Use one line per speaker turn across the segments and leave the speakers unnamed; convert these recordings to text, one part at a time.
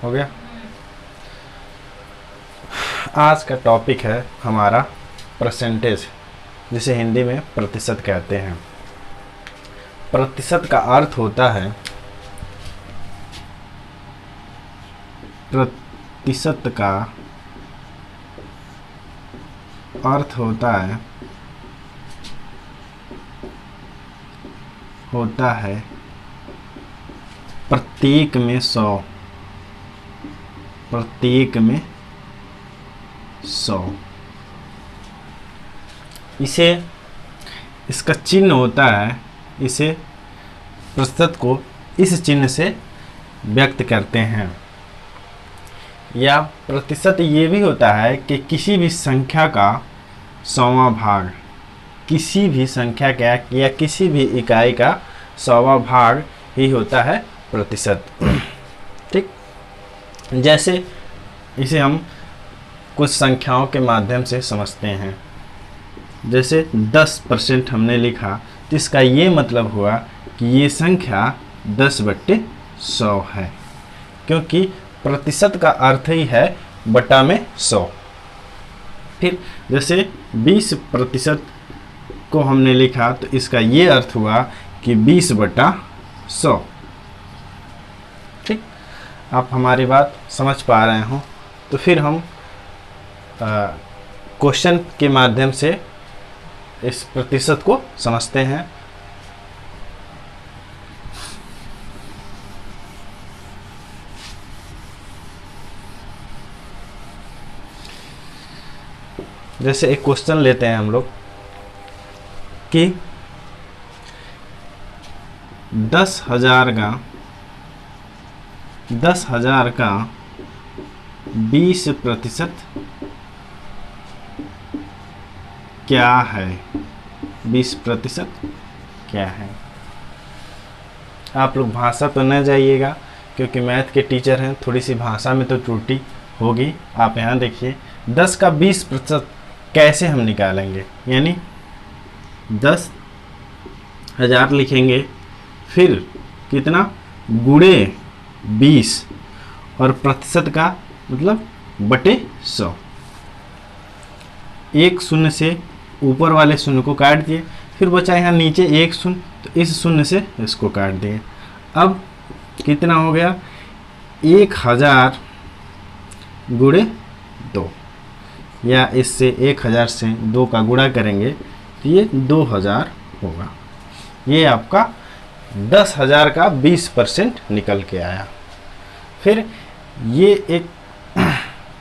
हो गया। आज का टॉपिक है हमारा परसेंटेज, जिसे हिंदी में प्रतिशत कहते हैं। प्रतिशत का अर्थ होता है, प्रतिशत का अर्थ होता है प्रत्येक में 100, प्रत्येक में 100। इसका चिन्ह होता है, इसे प्रतिशत को इस चिन्ह से व्यक्त करते हैं। या प्रतिशत ये भी होता है कि किसी भी संख्या का 100वां भाग, किसी भी संख्या का या किसी भी इकाई का 100वां भाग ही होता है प्रतिशत। ठीक, जैसे इसे हम कुछ संख्याओं के माध्यम से समझते हैं। जैसे 10% हमने लिखा, तो इसका ये मतलब हुआ कि ये संख्या 10/100 है, क्योंकि प्रतिशत का अर्थ ही है बटा में 100। फिर जैसे 20% को हमने लिखा, तो इसका ये अर्थ हुआ कि 20/100। ठीक, आप हमारी बात समझ पा रहे हो। तो फिर हम क्वेश्चन के माध्यम से इस प्रतिशत को समझते हैं। जैसे एक क्वेश्चन लेते हैं हम लोग कि 10,000 का 20% क्या है? 20% क्या है? आप लोग भाषा तो न जाइएगा, क्योंकि मैथ के टीचर हैं, थोड़ी सी भाषा में तो त्रुटि होगी। आप यहाँ देखिए, 10 का 20% कैसे हम निकालेंगे? यानी 10,000 लिखेंगे, फिर कितना गुणे 20 और प्रतिशत का मतलब बटे 100। एक शून्य से ऊपर वाले शून्य को काट दिए, फिर बचा यहाँ नीचे एक शून्य, तो इस शून्य से इसको काट दिए। अब कितना हो गया? 1000 गुणे 2, या इससे 1000 से 2 का गुणा करेंगे तो ये 2000 होगा। ये आपका 10,000 का 20% निकल के आया। फिर ये एक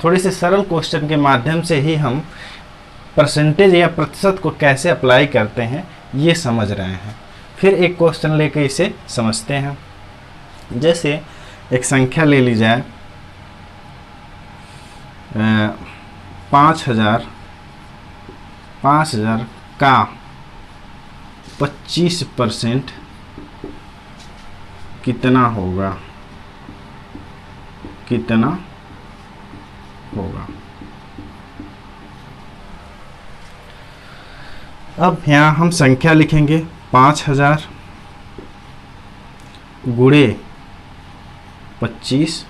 थोड़े से सरल क्वेश्चन के माध्यम से ही हम परसेंटेज या प्रतिशत को कैसे अप्लाई करते हैं ये समझ रहे हैं। फिर एक क्वेश्चन लेके इसे समझते हैं। जैसे एक संख्या ले ली जाए, 5,000 का 25% कितना होगा? कितना होगा? अब यहाँ हम संख्या लिखेंगे 5,000 गुणे 25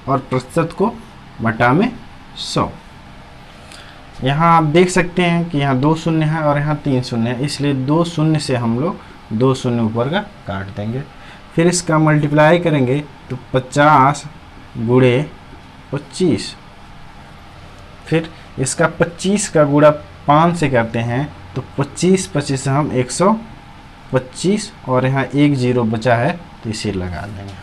और प्रतिशत को बटा में 100। यहाँ आप देख सकते हैं कि यहाँ 2 शून्य है और यहाँ 3 शून्य है, इसलिए 2 शून्य से हम लोग 2 शून्य ऊपर का काट देंगे। फिर इसका मल्टीप्लाई करेंगे तो 50 गुणे 25। फिर इसका 25 का गुणा 5 से करते हैं तो 25 से हम 125 और यहाँ 1 0 बचा है तो इसे लगा देंगे।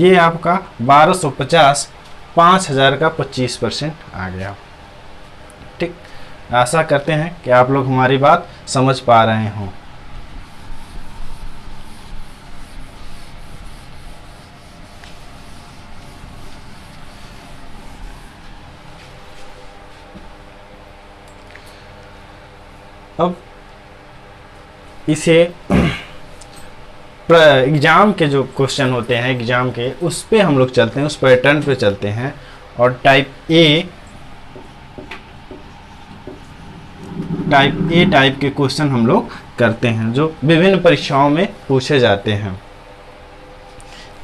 ये आपका 1250 5,000 का 25% आ गया। ठीक, आशा करते हैं कि आप लोग हमारी बात समझ पा रहे हों। अब इसे एग्जाम के जो क्वेश्चन होते हैं एग्जाम के, उस पे हम लोग चलते हैं, उस पैटर्न पे चलते हैं। और टाइप ए टाइप के क्वेश्चन हम लोग करते हैं जो विभिन्न परीक्षाओं में पूछे जाते हैं।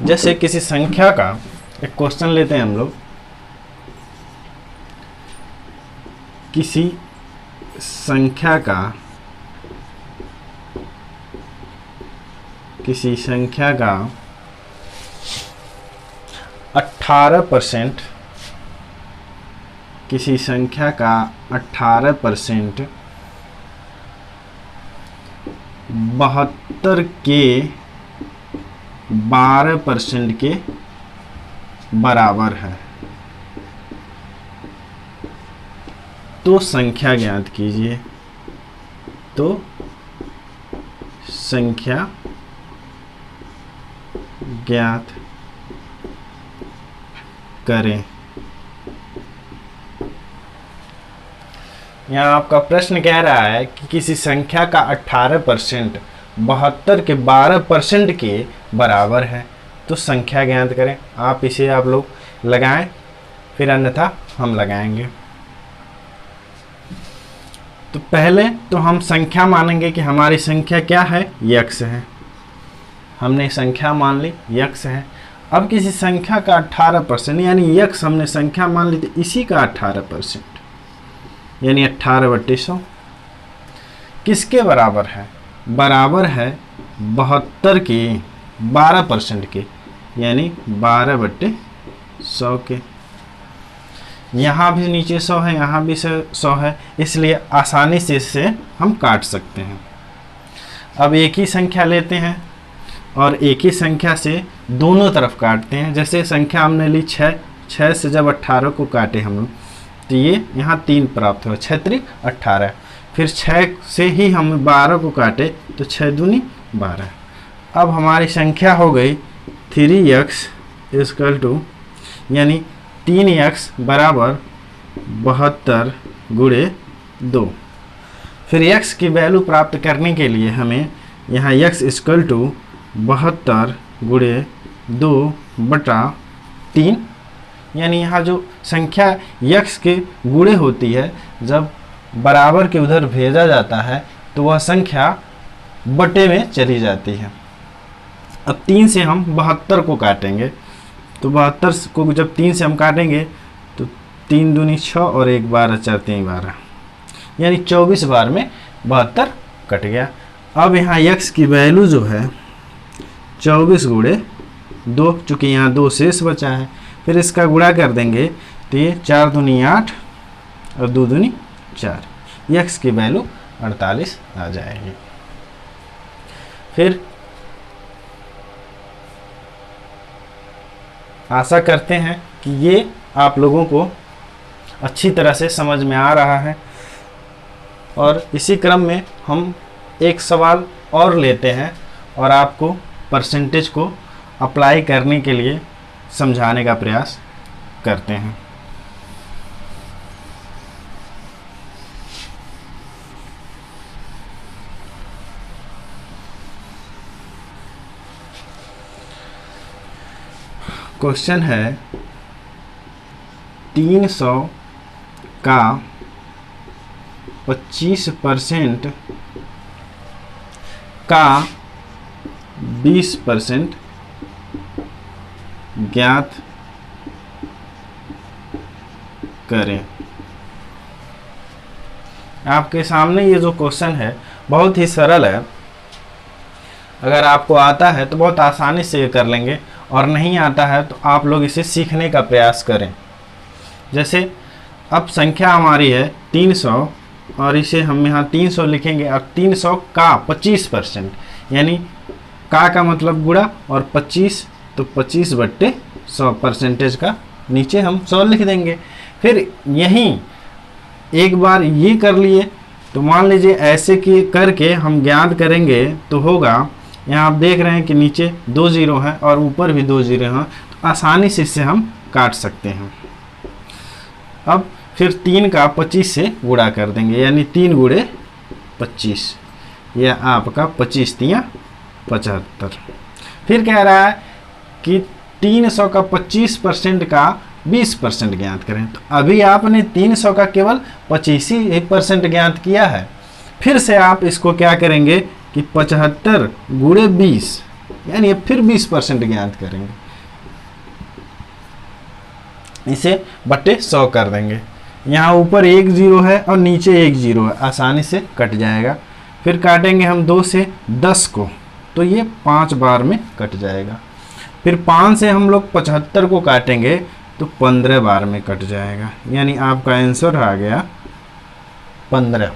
जैसे किसी संख्या का एक क्वेश्चन लेते हैं हम लोग। किसी संख्या का 18%, किसी संख्या का 18% 72 के 12% के बराबर है, तो संख्या ज्ञात कीजिए। तो संख्या ज्ञात करें। यहाँ आपका प्रश्न कह रहा है कि किसी संख्या का 18% 72 के 12% के बराबर है, तो संख्या ज्ञात करें। आप इसे आप लोग लगाएं, फिर अन्यथा हम लगाएंगे। तो पहले तो हम संख्या मानेंगे कि हमारी संख्या क्या है, यक्स है। हमने संख्या मान ली, यक्स है। अब किसी संख्या का 18% यानी यक्स हमने संख्या मान ली, तो इसी का 18% यानी 18/100 किसके बराबर है? बराबर है 72 के 12% के, यानी 12/100 के। यहाँ भी नीचे 100 है, यहाँ भी 100 है, इसलिए आसानी से इससे हम काट सकते हैं। अब एक ही संख्या लेते हैं और एक ही संख्या से दोनों तरफ काटते हैं। जैसे संख्या हमने ली 6, 6 से जब 18 को काटे हम लोग, तो ये यहाँ 3 प्राप्त हुआ, 6 त्रिक 18। फिर 6 से ही हम 12 को काटे तो 6 दूनी 12। अब हमारी संख्या हो गई 3x इक्वल टू, यानी 3x बराबर 72 गुणे 2। फिर x की वैल्यू प्राप्त करने के लिए हमें यहाँ x इक्वल टू 72 गुणे 2/3, यानी यहाँ जो संख्या x के गुणे होती है, जब बराबर के उधर भेजा जाता है तो वह संख्या बटे में चली जाती है। अब 3 से हम 72 को काटेंगे, तो 72 को जब 3 से हम काटेंगे तो 3 दूनी 6 और 1 12 4 3 12, यानी 24 बार में 72 कट गया। अब यहाँ x की वैल्यू जो है 24 गुणे 2, चूँकि यहाँ 2 शेष बचा है, फिर इसका गुणा कर देंगे तो ये 4 दूनी 8 और 2 दूनी 4, x की वैल्यू 48 आ जाएगी। फिर आशा करते हैं कि ये आप लोगों को अच्छी तरह से समझ में आ रहा है। और इसी क्रम में हम एक सवाल और लेते हैं और आपको परसेंटेज को अप्लाई करने के लिए समझाने का प्रयास करते हैं। क्वेश्चन है 300 का 25% का 20% ज्ञात करें। आपके सामने ये जो क्वेश्चन है बहुत ही सरल है। अगर आपको आता है तो बहुत आसानी से ये कर लेंगे, और नहीं आता है तो आप लोग इसे सीखने का प्रयास करें। जैसे अब संख्या हमारी है 300 और इसे हम यहाँ 300 लिखेंगे, और 300 का 25%, यानी का मतलब गुणा और 25, तो 25/100 परसेंटेज का नीचे हम 100 लिख देंगे। फिर यहीं एक बार ये कर लिए तो मान लीजिए ऐसे कि करके हम ज्ञात करेंगे तो होगा, यहाँ आप देख रहे हैं कि नीचे 2 0 हैं और ऊपर भी 2 0 हैं, तो आसानी से इससे हम काट सकते हैं। अब फिर 3 का 25 से गुणा कर देंगे, यानी 3 गुणे 25, यह आपका 25 तियां 75। फिर कह रहा है कि 300 का 25% का 20% ज्ञात करें। तो अभी आपने 300 का केवल 25% ज्ञात किया है। फिर से आप इसको क्या करेंगे कि 75 गुणे 20, यानी फिर 20% ज्ञात करेंगे। इसे बट्टे 100 कर देंगे। यहाँ ऊपर 1 0 है और नीचे 1 0 है, आसानी से कट जाएगा। फिर काटेंगे हम 2 से 10 को, तो ये 5 बार में कट जाएगा। फिर 5 से हम लोग 75 को काटेंगे तो 15 बार में कट जाएगा, यानी आपका आंसर आ गया 15।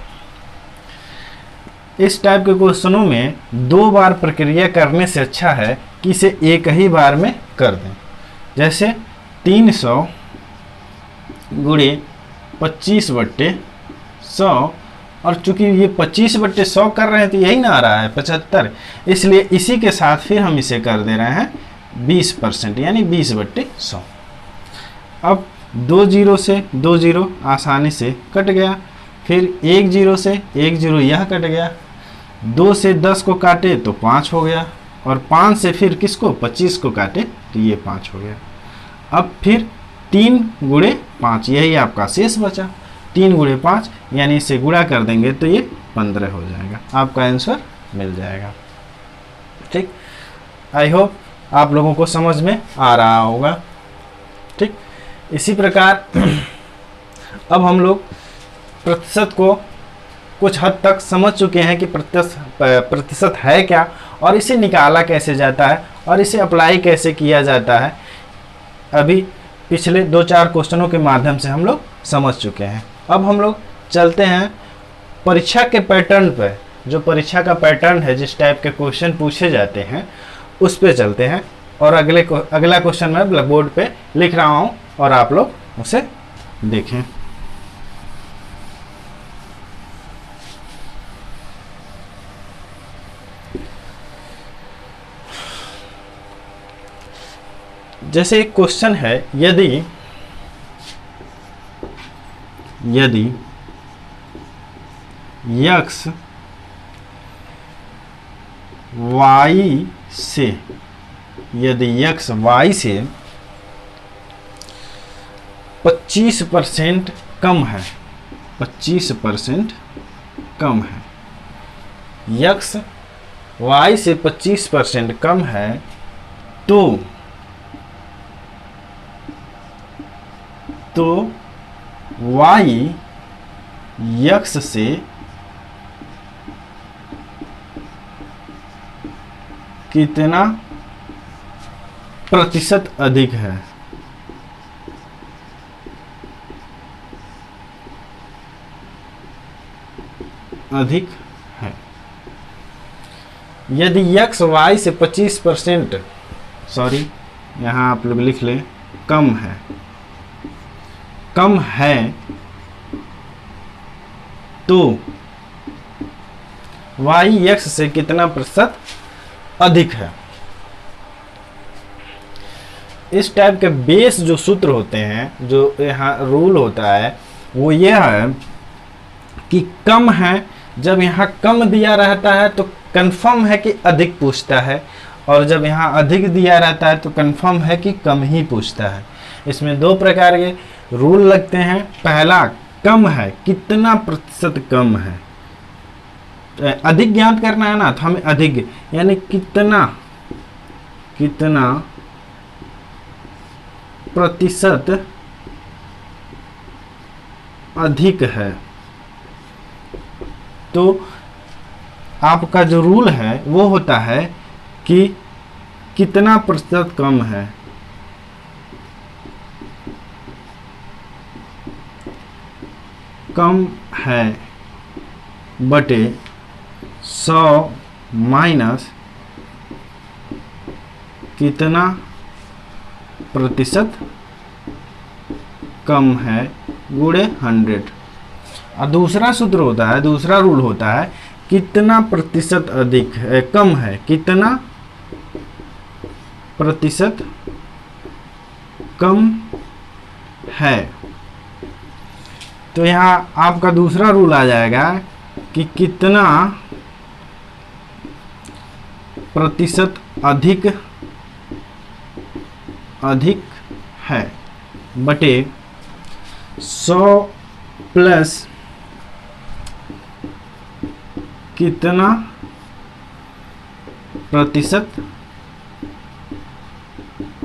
इस टाइप के क्वेश्चनों में 2 बार प्रक्रिया करने से अच्छा है कि इसे एक ही बार में कर दें। जैसे 300 गुणे 25/100, और चूंकि ये 25/100 कर रहे हैं तो यही ना आ रहा है 75, इसलिए इसी के साथ फिर हम इसे कर दे रहे हैं 20%, यानी 20/100। अब 2 0 से 2 0 आसानी से कट गया। फिर 1 0 से 1 0 यह कट गया। 2 से 10 को काटे तो 5 हो गया, और 5 से फिर किसको 25 को काटे तो ये 5 हो गया। अब फिर 3 गुणे 5, यही आपका शेष बचा। 3 गुणे 5 यानी इसे गुणा कर देंगे तो ये 15 हो जाएगा, आपका आंसर मिल जाएगा। ठीक, आई होप आप लोगों को समझ में आ रहा होगा। ठीक, इसी प्रकार अब हम लोग प्रतिशत को कुछ हद तक समझ चुके हैं कि प्रतिशत है क्या, और इसे निकाला कैसे जाता है, और इसे अप्लाई कैसे किया जाता है। अभी पिछले 2-4 क्वेश्चनों के माध्यम से हम लोग समझ चुके हैं। अब हम लोग चलते हैं परीक्षा के पैटर्न पर। जो परीक्षा का पैटर्न है, जिस टाइप के क्वेश्चन पूछे जाते हैं उस पे चलते हैं, और अगला क्वेश्चन मैं ब्लैक बोर्ड पे लिख रहा हूँ और आप लोग उसे देखें। जैसे एक क्वेश्चन है, यदि x y से, यदि x y से 25% कम है, 25% कम है, x y से 25% कम है, तो y x से कितना प्रतिशत अधिक है। अधिक है। यदि x y से 25%, सॉरी यहाँ आप लोग लिख लें कम है, कम है, तो y x से कितना प्रतिशत अधिक है। इस टाइप के बेस जो सूत्र होते हैं, जो यहाँ रूल होता है, वो यह है कि कम है, जब यहाँ कम दिया रहता है तो कंफर्म है कि अधिक पूछता है, और जब यहाँ अधिक दिया रहता है तो कंफर्म है कि कम ही पूछता है। इसमें 2 प्रकार के रूल लगते हैं। पहला, कम है, कितना प्रतिशत कम है। अधिक ज्ञात करना है ना, तो हमें अधिक यानी कितना प्रतिशत अधिक है। तो आपका जो रूल है वो होता है कि कितना प्रतिशत कम है, कम है बटे 100 माइनस कितना प्रतिशत कम है गुणे 100। और दूसरा सूत्र होता है, दूसरा रूल होता है कितना प्रतिशत अधिक है, कम है, कितना प्रतिशत कम है। तो यहाँ आपका दूसरा रूल आ जाएगा कि कितना प्रतिशत अधिक है बटे 100 प्लस कितना प्रतिशत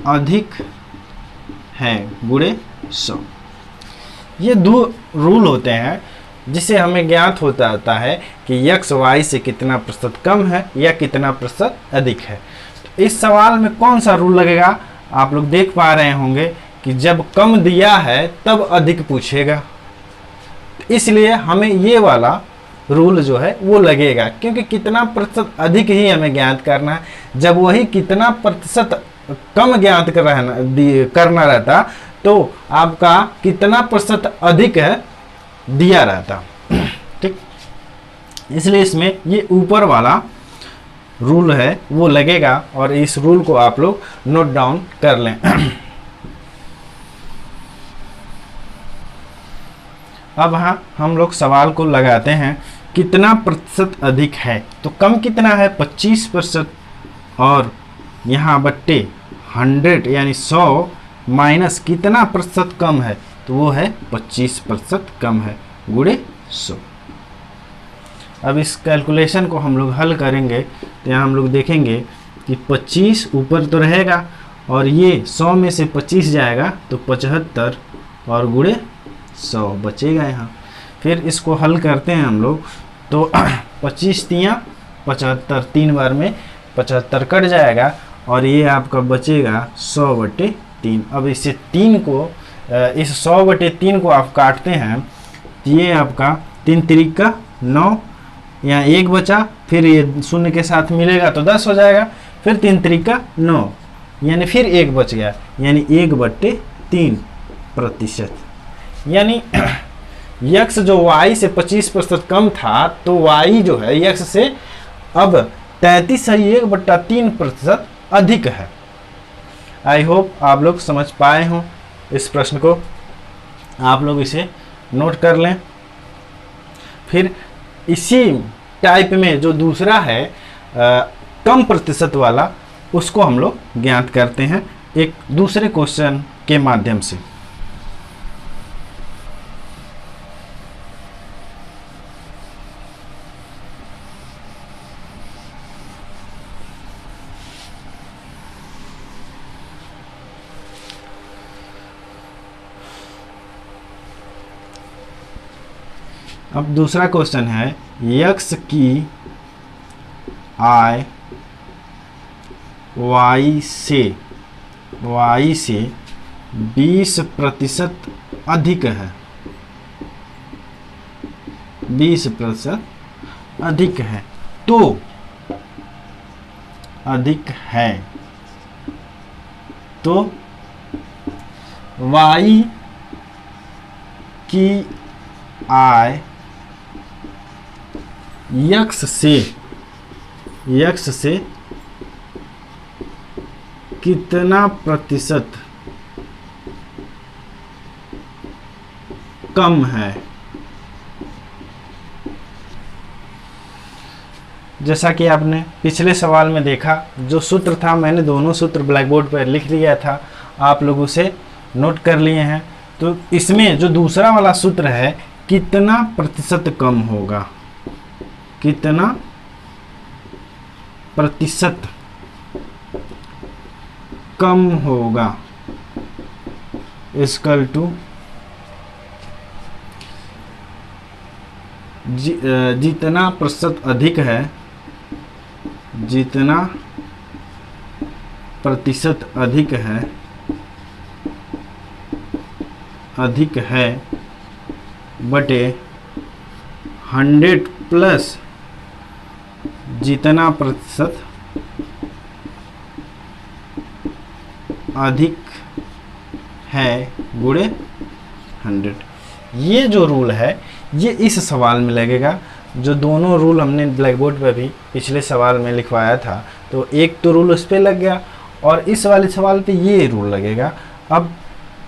अधिक है गुणे 100। ये दो रूल होते हैं जिससे हमें ज्ञात होता है कि x y से कितना प्रतिशत कम है या कितना प्रतिशत अधिक है। तो इस सवाल में कौन सा रूल लगेगा, आप लोग देख पा रहे होंगे कि जब कम दिया है तब अधिक पूछेगा, इसलिए हमें ये वाला रूल जो है वो लगेगा, क्योंकि कितना प्रतिशत अधिक ही हमें ज्ञात करना है। जब वही कितना प्रतिशत कम ज्ञात करना रहता तो आपका कितना प्रतिशत अधिक है दिया रहता। ठीक, इसलिए इसमें ये ऊपर वाला रूल है वो लगेगा और इस रूल को आप लोग नोट डाउन कर लें। अब हाँ हम लोग सवाल को लगाते हैं, कितना प्रतिशत अधिक है, तो कम कितना है 25% और यहाँ बट्टे 100 यानी 100 माइनस कितना प्रतिशत कम है, तो वो है 25% कम है गुणे 100। अब इस कैलकुलेशन को हम लोग हल करेंगे तो यहाँ हम लोग देखेंगे कि 25 ऊपर तो रहेगा और ये 100 में से 25 जाएगा तो 75 और गुणे 100 बचेगा यहाँ। फिर इसको हल करते हैं हम लोग तो 25 तियाँ 75, 3 बार में 75 कट जाएगा और ये आपका बचेगा 100/3। अब इसे 3 को इस 100/3 को आप काटते हैं तो ये आपका 3 त्रिका 9, यहाँ 1 बचा, फिर ये शून्य के साथ मिलेगा तो 10 हो जाएगा, फिर 3 त्रिका 9 यानी फिर 1 बच गया, यानी 1/3%। यानी x जो y से 25% कम था तो y जो है x से अब 33.3% अधिक है। आई होप आप लोग समझ पाए हों इस प्रश्न को, आप लोग इसे नोट कर लें। फिर इसी टाइप में जो दूसरा है कम प्रतिशत वाला, उसको हम लोग ज्ञात करते हैं एक दूसरे क्वेश्चन के माध्यम से। अब दूसरा क्वेश्चन है, x की आय y से 20% अधिक है, 20% अधिक है तो y की आय x से कितना प्रतिशत कम है। जैसा कि आपने पिछले सवाल में देखा, जो सूत्र था मैंने दोनों सूत्र ब्लैक बोर्ड पर लिख लिया था, आप लोग उसे नोट कर लिए हैं। तो इसमें जो दूसरा वाला सूत्र है, कितना प्रतिशत कम होगा, कितना प्रतिशत कम होगा इक्वल टू जितना प्रतिशत अधिक है, जितना प्रतिशत अधिक है बटे 100 प्लस जितना प्रतिशत अधिक है गुणे 100। ये जो रूल है ये इस सवाल में लगेगा। जो दोनों रूल हमने ब्लैक बोर्ड पर भी पिछले सवाल में लिखवाया था, तो एक तो रूल उस पर लग गया और इस वाले सवाल पे ये रूल लगेगा। अब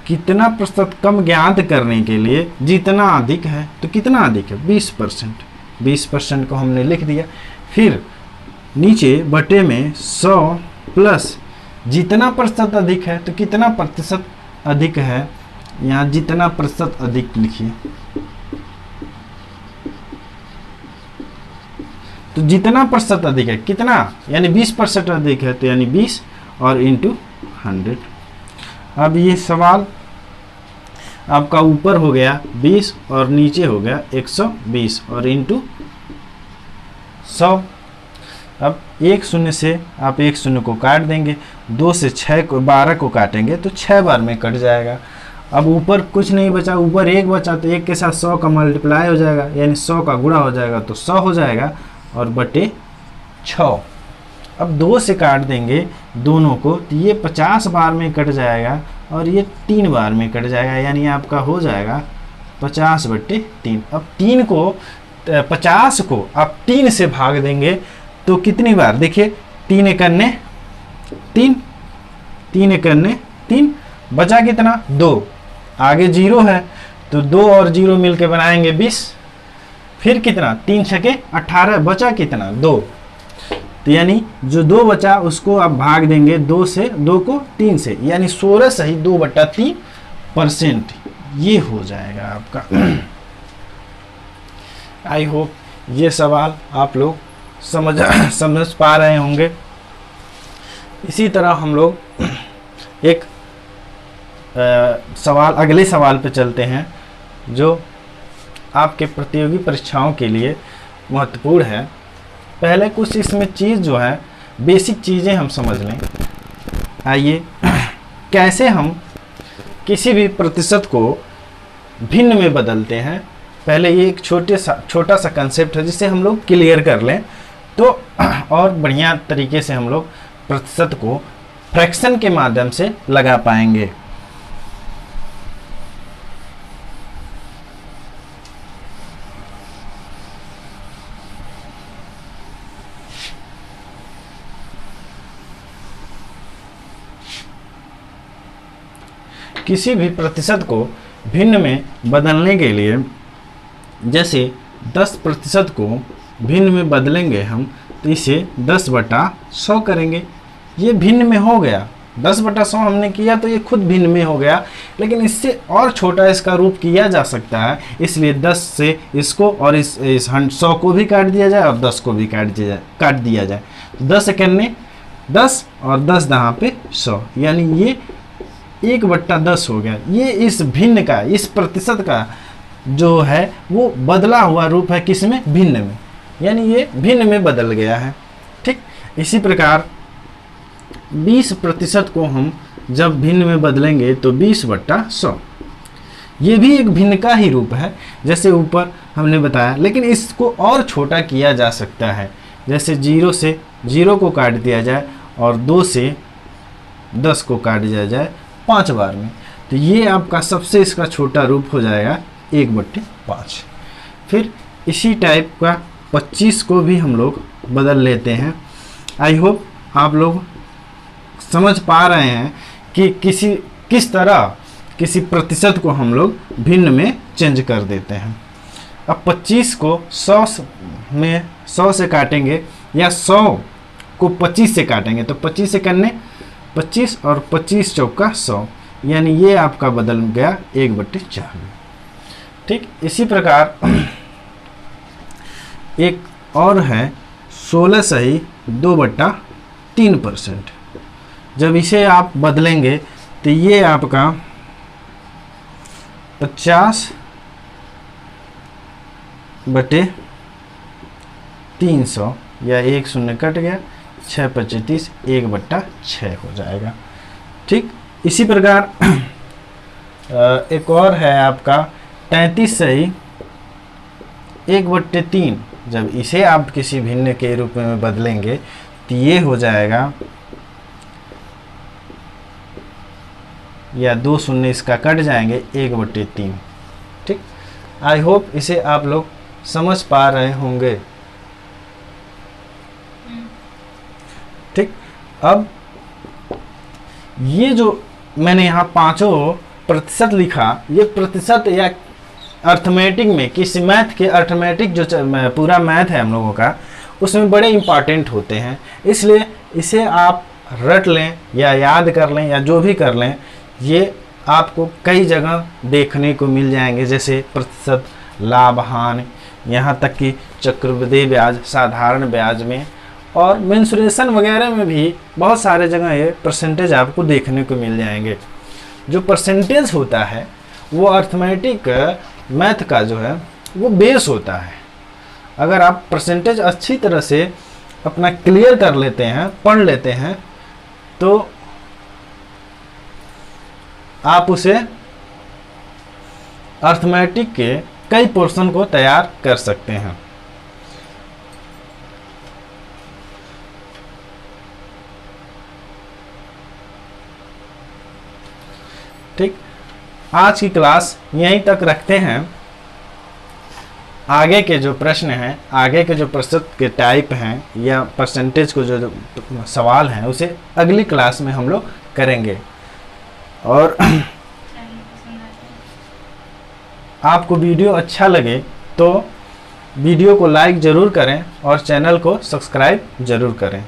कितना प्रतिशत कम ज्ञात करने के लिए जितना अधिक है, तो कितना अधिक है 20%, 20% को हमने लिख दिया। फिर नीचे बटे में 100 प्लस जितना प्रतिशत अधिक है, तो कितना प्रतिशत अधिक है, यहाँ जितना प्रतिशत अधिक लिखिए। तो जितना प्रतिशत अधिक है कितना, यानी 20% अधिक है, तो यानी 20 और इंटू 100। अब ये सवाल आपका ऊपर हो गया 20 और नीचे हो गया 120 और इंटू 100। अब 1 शून्य से आप 1 शून्य को काट देंगे, 2 से 6 को 12 को काटेंगे तो 6 बार में कट जाएगा। अब ऊपर कुछ नहीं बचा, ऊपर 1 बचा तो 1 के साथ 100 का मल्टीप्लाई हो जाएगा, यानी 100 का गुणा हो जाएगा तो 100 हो जाएगा और बटे 6। अब 2 से काट देंगे दोनों को तो ये 50 बार में कट जाएगा और ये 3 बार में कट जाएगा, यानी आपका हो जाएगा 50/3। अब 50 को आप 3 से भाग देंगे तो कितनी बार, देखिए 3 एकन्ने 3, 3 एकन्ने 3, बचा कितना 2, आगे 0 है तो 2 और 0 मिलके बनाएंगे 20, फिर कितना 3 छके 18, बचा कितना 2, तो यानी जो 2 बचा उसको आप भाग देंगे 2 से, 2 को 3 से, यानी 16 सही 2/3%, ये हो जाएगा आपका। आई होप ये सवाल आप लोग समझ पा रहे होंगे। इसी तरह हम लोग एक सवाल, अगले सवाल पे चलते हैं जो आपके प्रतियोगी परीक्षाओं के लिए महत्वपूर्ण है। पहले कुछ इसमें चीज़ जो है बेसिक चीज़ें हम समझ लें। आइए कैसे हम किसी भी प्रतिशत को भिन्न में बदलते हैं, पहले ये एक छोटा सा कंसेप्ट है जिसे हम लोग क्लियर कर लें तो और बढ़िया तरीके से हम लोग प्रतिशत को फ्रैक्शन के माध्यम से लगा पाएंगे। किसी भी प्रतिशत को भिन्न में बदलने के लिए, जैसे 10% को भिन्न में बदलेंगे हम तो इसे 10/100 करेंगे, ये भिन्न में हो गया। 10/100 हमने किया तो ये खुद भिन्न में हो गया, लेकिन इससे और छोटा इसका रूप किया जा सकता है, इसलिए 10 से इसको और इस 100 को भी काट दिया जाए और 10 को भी काट दिया जाए तो 10 एकन्ने 10 और 10 दहाँ पे 100, यानी ये 1/10 हो गया। ये इस भिन्न का, इस प्रतिशत का जो है वो बदला हुआ रूप है, किसमें, भिन्न में, यानी ये भिन्न में बदल गया है। ठीक, इसी प्रकार 20% को हम जब भिन्न में बदलेंगे तो 20/100, ये भी एक भिन्न का ही रूप है जैसे ऊपर हमने बताया, लेकिन इसको और छोटा किया जा सकता है, जैसे 0 से 0 को काट दिया जाए और 2 से 10 को काट दिया जाए 5 बार में, तो ये आपका सबसे इसका छोटा रूप हो जाएगा 1/5। फिर इसी टाइप का 25 को भी हम लोग बदल लेते हैं। आई होप आप लोग समझ पा रहे हैं कि किस तरह किसी प्रतिशत को हम लोग भिन्न में चेंज कर देते हैं। अब 25 को 100 से काटेंगे या 100 को 25 से काटेंगे तो 25 से करने 25 और 25 चौका 100, यानी ये आपका बदल गया 1/4 में। ठीक, इसी प्रकार एक और है 16 सही 2/3%। जब इसे आप बदलेंगे तो ये आपका 50/300 या 1 शून्य कट गया, 6×25 1/6 हो जाएगा। ठीक, इसी प्रकार एक और है आपका 33 सही 1/3। जब इसे आप किसी भिन्न के रूप में बदलेंगे तो ये हो जाएगा, या 2 शून्य इसका कट जाएंगे 1/3। ठीक, आई होप इसे आप लोग समझ पा रहे होंगे। ठीक, अब ये जो मैंने यहाँ 5 प्रतिशत लिखा, ये प्रतिशत या अर्थमेटिक में, किसी मैथ के अर्थमेटिक जो पूरा मैथ है हम लोगों का, उसमें बड़े इंपॉर्टेंट होते हैं, इसलिए इसे आप रट लें या याद कर लें या जो भी कर लें, ये आपको कई जगह देखने को मिल जाएंगे, जैसे प्रतिशत, लाभ, हानि, यहाँ तक कि चक्रवृद्धि ब्याज, साधारण ब्याज में और मेंसुरेशन वगैरह में भी बहुत सारे जगह ये परसेंटेज आपको देखने को मिल जाएंगे। जो परसेंटेज होता है वो अर्थमेटिक मैथ का जो है वो बेस होता है। अगर आप परसेंटेज अच्छी तरह से अपना क्लियर कर लेते हैं, पढ़ लेते हैं, तो आप उसे अर्थमेटिक के कई पोर्शन को तैयार कर सकते हैं। ठीक, आज की क्लास यहीं तक रखते हैं। आगे के जो प्रश्न हैं, आगे के जो प्रतिशत के टाइप हैं या परसेंटेज को जो सवाल हैं उसे अगली क्लास में हम लोग करेंगे। और आपको वीडियो अच्छा लगे तो वीडियो को लाइक ज़रूर करें और चैनल को सब्सक्राइब ज़रूर करें।